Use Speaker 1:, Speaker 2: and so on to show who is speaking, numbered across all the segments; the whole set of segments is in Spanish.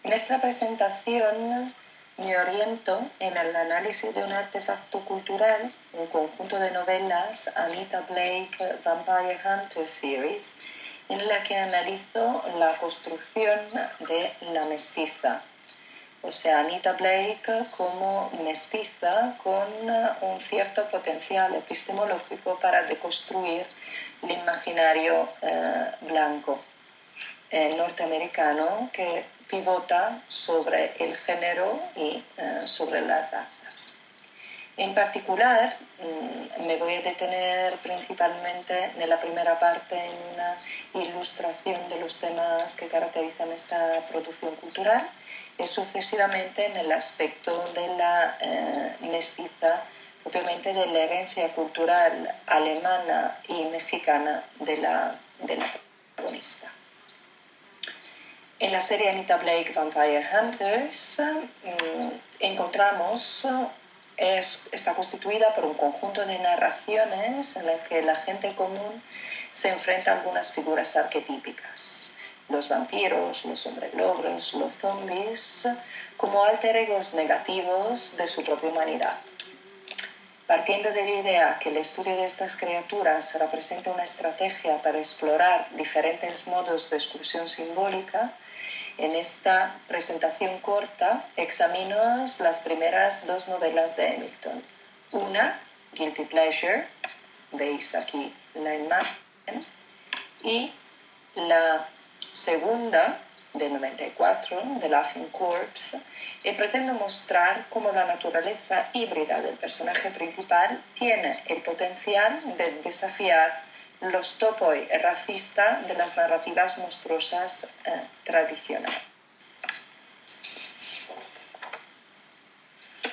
Speaker 1: En esta presentación me oriento en el análisis de un artefacto cultural, un conjunto de novelas, Anita Blake Vampire Hunter Series, en la que analizo la construcción de la mestiza. O sea, Anita Blake como mestiza con un cierto potencial epistemológico para deconstruir el imaginario blanco norteamericano que pivota sobre el género y sobre las razas. En particular, me voy a detener principalmente en la primera parte en una ilustración de los temas que caracterizan esta producción cultural y sucesivamente en el aspecto de la mestiza, propiamente de la herencia cultural alemana y mexicana de la protagonista. En la serie Anita Blake Vampire Hunters encontramos está constituida por un conjunto de narraciones en las que la gente común se enfrenta a algunas figuras arquetípicas. Los vampiros, los hombres lobos, los zombies, como alter egos negativos de su propia humanidad. Partiendo de la idea que el estudio de estas criaturas representa una estrategia para explorar diferentes modos de exclusión simbólica, en esta presentación corta examino las primeras dos novelas de Hamilton. Una, Guilty Pleasure, veis aquí la imagen, y la segunda, de 94, The Laughing Corpse, y pretendo mostrar cómo la naturaleza híbrida del personaje principal tiene el potencial de desafiar los topoi racistas de las narrativas monstruosas tradicionales.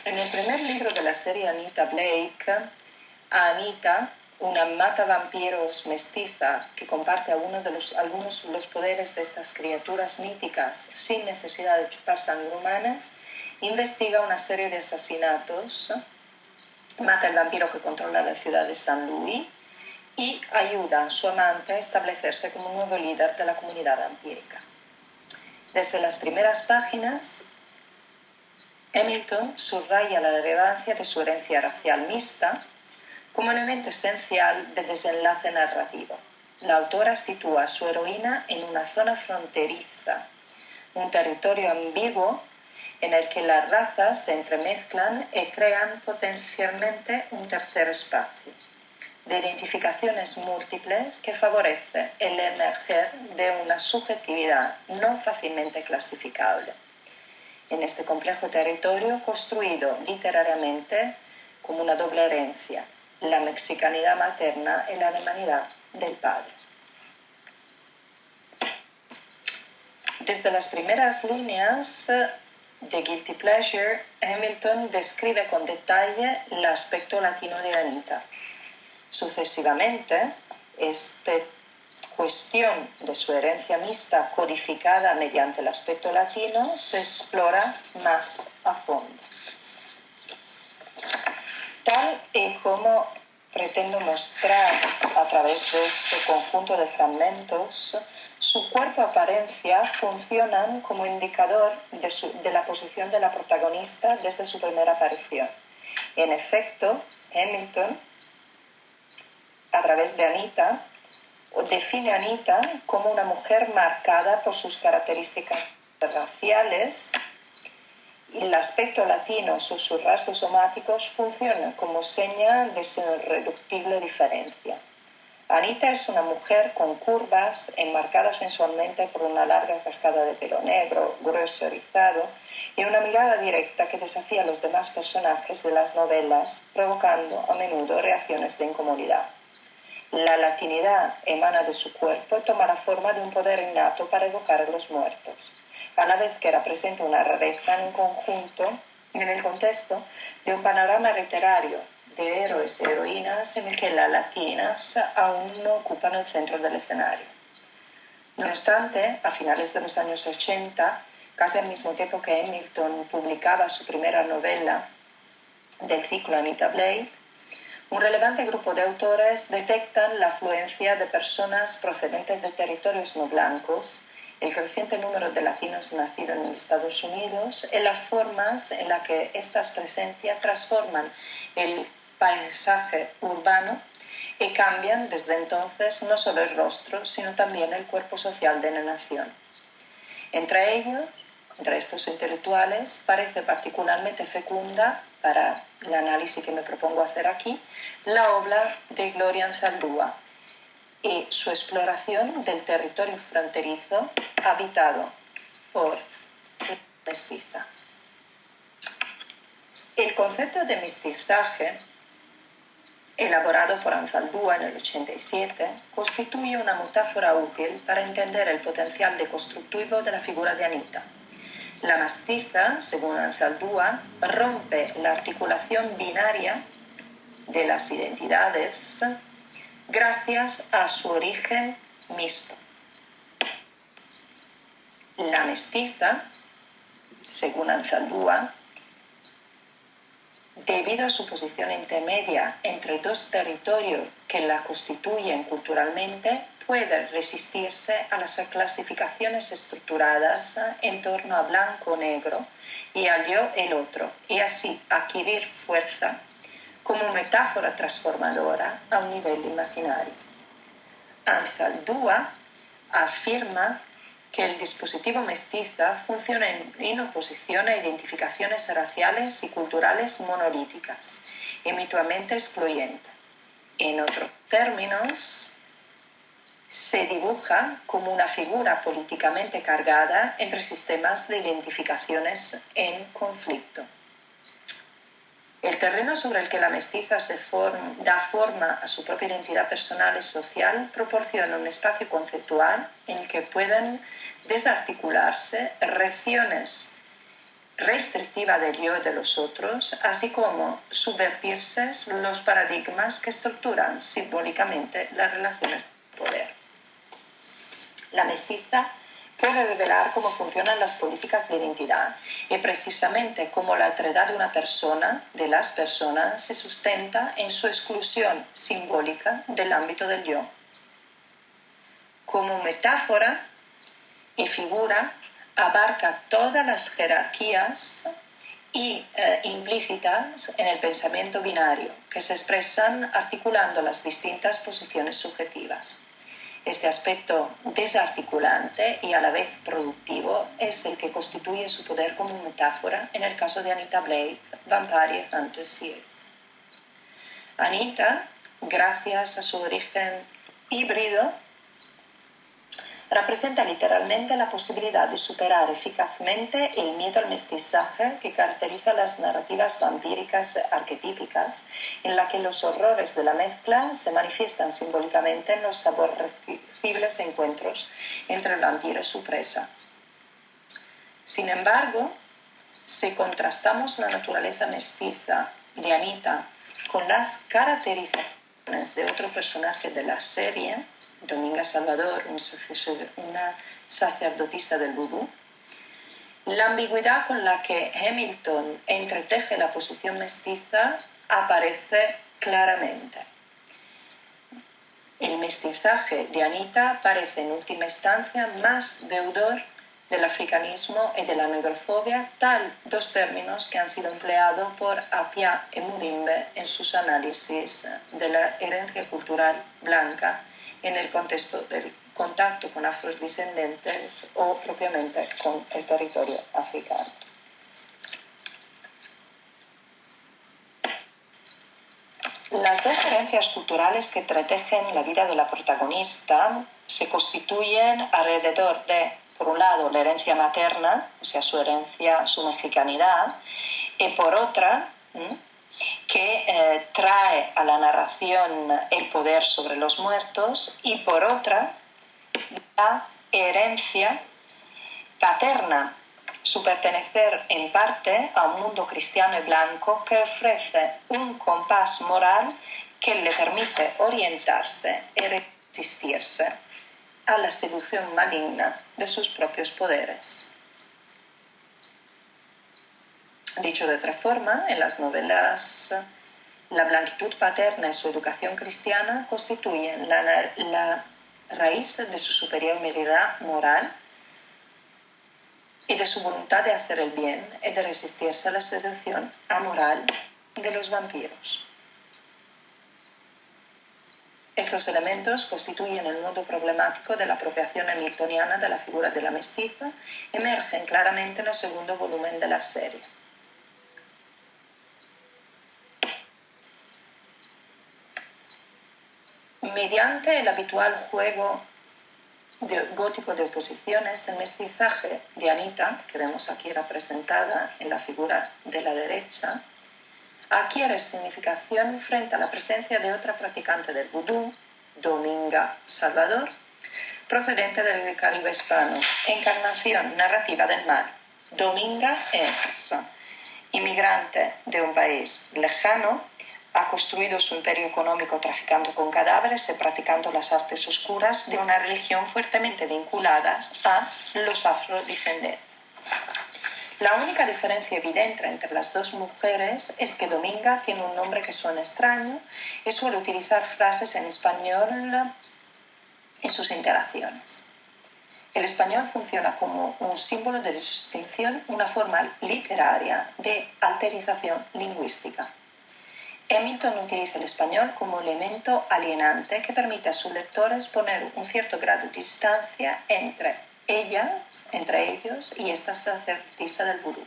Speaker 1: En el primer libro de la serie Anita Blake, a Anita, una matavampiros mestiza que comparte algunos de los poderes de estas criaturas míticas sin necesidad de chupar sangre humana, investiga una serie de asesinatos, mata al vampiro que controla la ciudad de San Luis y ayuda a su amante a establecerse como un nuevo líder de la comunidad vampírica. Desde las primeras páginas, Hamilton subraya la relevancia de su herencia racial mixta como elemento esencial de desenlace narrativo. La autora sitúa a su heroína en una zona fronteriza, un territorio ambiguo en el que las razas se entremezclan y crean potencialmente un tercer espacio de identificaciones múltiples que favorece el emerger de una subjetividad no fácilmente clasificable. En este complejo territorio construido literariamente como una doble herencia, la mexicanidad materna y la alemanidad del padre. Desde las primeras líneas de Guilty Pleasure, Hamilton describe con detalle el aspecto latino de Anita. Sucesivamente, esta cuestión de su herencia mixta codificada mediante el aspecto latino se explora más a fondo. Tal y como pretendo mostrar a través de este conjunto de fragmentos, su cuerpo y apariencia funcionan como indicador de la posición de la protagonista desde su primera aparición. En efecto, Hamilton, a través de Anita, define a Anita como una mujer marcada por sus características raciales. El aspecto latino, sus rasgos somáticos, funcionan como seña de su irreductible diferencia. Anita es una mujer con curvas enmarcada sensualmente por una larga cascada de pelo negro, grueso, rizado, y una mirada directa que desafía a los demás personajes de las novelas, provocando a menudo reacciones de incomodidad. La latinidad emana de su cuerpo y toma la forma de un poder innato para evocar a los muertos, a la vez que representa una rareza en un conjunto, en el contexto de un panorama literario de héroes y heroínas en el que las latinas aún no ocupan el centro del escenario. No obstante, a finales de los años 80, casi al mismo tiempo que Hamilton publicaba su primera novela del ciclo Anita Blake, un relevante grupo de autores detectan la afluencia de personas procedentes de territorios no blancos el creciente número de latinos nacidos en Estados Unidos y las formas en las que estas presencias transforman el paisaje urbano y cambian desde entonces no solo el rostro, sino también el cuerpo social de la nación. Entre ellos, entre estos intelectuales, parece particularmente fecunda, para el análisis que me propongo hacer aquí, la obra de Gloria Anzaldúa y su exploración del territorio fronterizo habitado por la mestiza. El concepto de mestizaje, elaborado por Anzaldúa en el 87, constituye una metáfora útil para entender el potencial deconstructivo de la figura de Anita. La mestiza, según Anzaldúa, rompe la articulación binaria de las identidades gracias a su origen mixto. La mestiza, según Anzaldúa, debido a su posición intermedia entre dos territorios que la constituyen culturalmente, puede resistirse a las clasificaciones estructuradas en torno a blanco-negro y al yo el otro, y así adquirir fuerza como metáfora transformadora a un nivel imaginario. Anzaldúa afirma que el dispositivo mestiza funciona en oposición a identificaciones raciales y culturales monolíticas y mutuamente excluyentes. En otros términos, se dibuja como una figura políticamente cargada entre sistemas de identificaciones en conflicto. El terreno sobre el que la mestiza da forma a su propia identidad personal y social proporciona un espacio conceptual en el que pueden desarticularse regiones restrictivas del yo y de los otros, así como subvertirse los paradigmas que estructuran simbólicamente las relaciones de poder. La mestiza puede revelar cómo funcionan las políticas de identidad y precisamente cómo la alteridad de una persona, de las personas, se sustenta en su exclusión simbólica del ámbito del yo. Como metáfora y figura, abarca todas las jerarquías implícitas en el pensamiento binario, que se expresan articulando las distintas posiciones subjetivas. Este aspecto desarticulante y a la vez productivo es el que constituye su poder como metáfora en el caso de Anita Blake, Vampire Hunter Series. Anita, gracias a su origen híbrido, representa literalmente la posibilidad de superar eficazmente el miedo al mestizaje que caracteriza las narrativas vampíricas arquetípicas, en la que los horrores de la mezcla se manifiestan simbólicamente en los aborrecibles encuentros entre el vampiro y su presa. Sin embargo, si contrastamos la naturaleza mestiza de Anita con las caracterizaciones de otro personaje de la serie, Dominga Salvador, una sacerdotisa del vudú, la ambigüedad con la que Hamilton entreteje la posición mestiza aparece claramente. El mestizaje de Anita parece en última instancia más deudor del africanismo y de la negrofobia, dos términos que han sido empleados por Appiah y Murimbe en sus análisis de la herencia cultural blanca en el contexto del contacto con afrodescendientes o propiamente con el territorio africano. Las dos herencias culturales que entretejen la vida de la protagonista se constituyen alrededor de, por un lado, la herencia materna, o sea, su herencia, su mexicanidad, y por otra, que trae a la narración el poder sobre los muertos, y por otra, la herencia paterna, su pertenecer en parte a un mundo cristiano y blanco que ofrece un compás moral que le permite orientarse y resistirse a la seducción maligna de sus propios poderes. Dicho de otra forma, en las novelas, la blanquitud paterna y su educación cristiana constituyen la raíz de su superioridad moral y de su voluntad de hacer el bien y de resistirse a la seducción amoral de los vampiros. Estos elementos constituyen el nudo problemático de la apropiación hamiltoniana de la figura de la mestiza, emergen claramente en el segundo volumen de la serie. Mediante el habitual juego gótico de oposiciones, el mestizaje de Anita, que vemos aquí representada en la figura de la derecha, adquiere significación frente a la presencia de otra practicante del vudú, Dominga Salvador, procedente del Caribe hispano, encarnación narrativa del mal. Dominga es inmigrante de un país lejano, ha construido su imperio económico traficando con cadáveres y practicando las artes oscuras de una religión fuertemente vinculada a los afrodescendientes. La única diferencia evidente entre las dos mujeres es que Dominga tiene un nombre que suena extraño y suele utilizar frases en español en sus interacciones. El español funciona como un símbolo de distinción, una forma literaria de alterización lingüística. Hamilton utiliza el español como elemento alienante que permite a sus lectores poner un cierto grado de distancia entre ellos y esta sacerdotisa del vudú.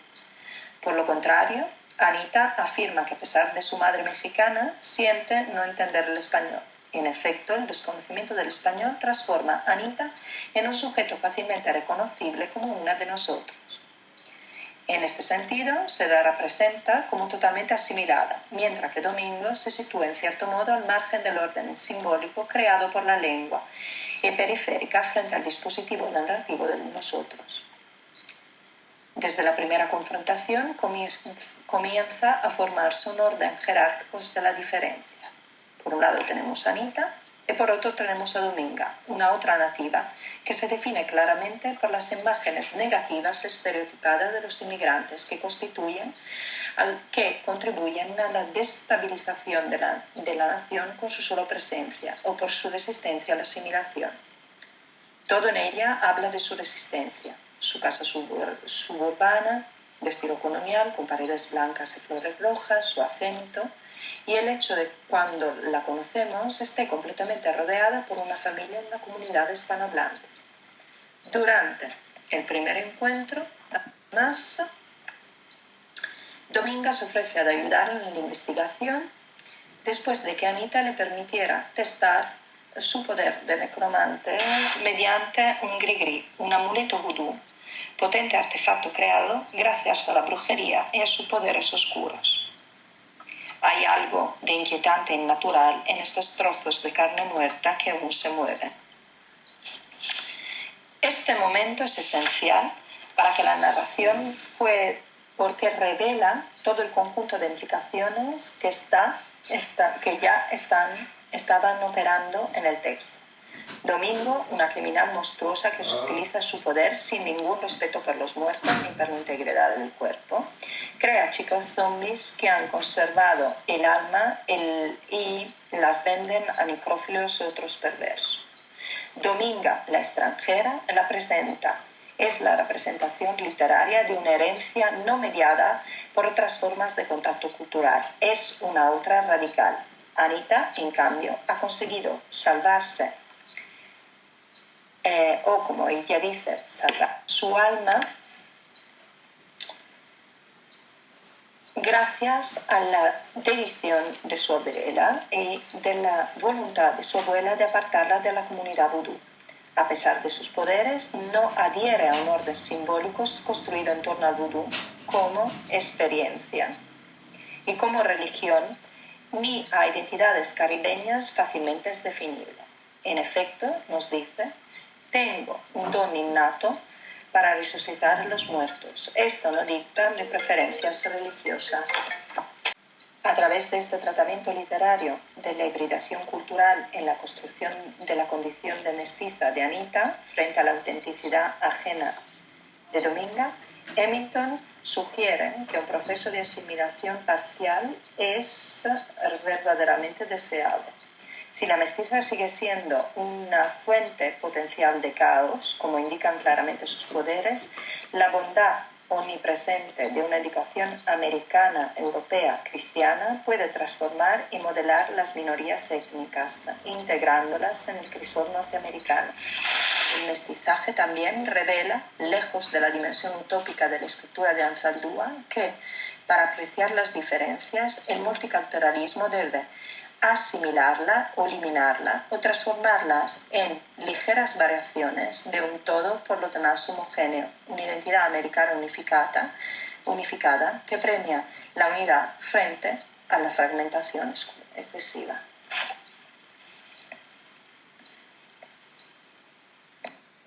Speaker 1: Por lo contrario, Anita afirma que a pesar de su madre mexicana, siente no entender el español. En efecto, el desconocimiento del español transforma a Anita en un sujeto fácilmente reconocible como una de nosotros. En este sentido, se la representa como totalmente asimilada, mientras que Domingo se sitúa en cierto modo al margen del orden simbólico creado por la lengua y periférica frente al dispositivo narrativo de nosotros. Desde la primera confrontación comienza a formarse un orden jerárquico de la diferencia. Por un lado tenemos a Anita y por otro tenemos a Dominga, una otra nativa, que se define claramente por las imágenes negativas estereotipadas de los inmigrantes que contribuyen a la desestabilización de la nación con su sola presencia o por su resistencia a la asimilación. Todo en ella habla de su resistencia, su casa suburbana, de estilo colonial, con paredes blancas y flores rojas, su acento, y el hecho de cuando la conocemos esté completamente rodeada por una familia en una comunidad hispanohablante. Durante el primer encuentro, además, Dominga se ofrece a ayudar en la investigación después de que Anita le permitiera testar su poder de necromante mediante un grigri, un amuleto vudú, potente artefacto creado gracias a la brujería y a sus poderes oscuros. Hay algo de inquietante y natural en estos trozos de carne muerta que aún se mueven. Este momento es esencial para que la narración porque revela todo el conjunto de implicaciones que ya estaban operando en el texto. Domingo, una criminal monstruosa que utiliza su poder sin ningún respeto por los muertos ni por la integridad del cuerpo, crea chicos zombies que han conservado el alma y las venden a necrófilos y otros perversos. Dominga, la extranjera, es la representación literaria de una herencia no mediada por otras formas de contacto cultural. Es una otra radical. Anita, en cambio, ha conseguido salvarse, o como ella dice, salvar su alma gracias a la dedicación de su abuela y de la voluntad de su abuela de apartarla de la comunidad vudú. A pesar de sus poderes, no adhiere a un orden simbólico construido en torno al vudú como experiencia y como religión, ni a identidades caribeñas fácilmente definibles. En efecto, nos dice, tengo un don innato para resucitar a los muertos. Esto no dicta de preferencias religiosas. A través de este tratamiento literario de la hibridación cultural en la construcción de la condición de mestiza de Anita frente a la autenticidad ajena de Dominga, Hamilton sugiere que un proceso de asimilación parcial es verdaderamente deseable. Si la mestiza sigue siendo una fuente potencial de caos, como indican claramente sus poderes, La bondad omnipresente de una educación americana, europea, cristiana puede transformar y modelar las minorías étnicas, integrándolas en el crisol norteamericano. El mestizaje también revela, lejos de la dimensión utópica de la escritura de Anzaldúa, que, para apreciar las diferencias, el multiculturalismo debe asimilarla o eliminarla o transformarlas en ligeras variaciones de un todo por lo demás homogéneo, una identidad americana unificada que premia la unidad frente a la fragmentación excesiva.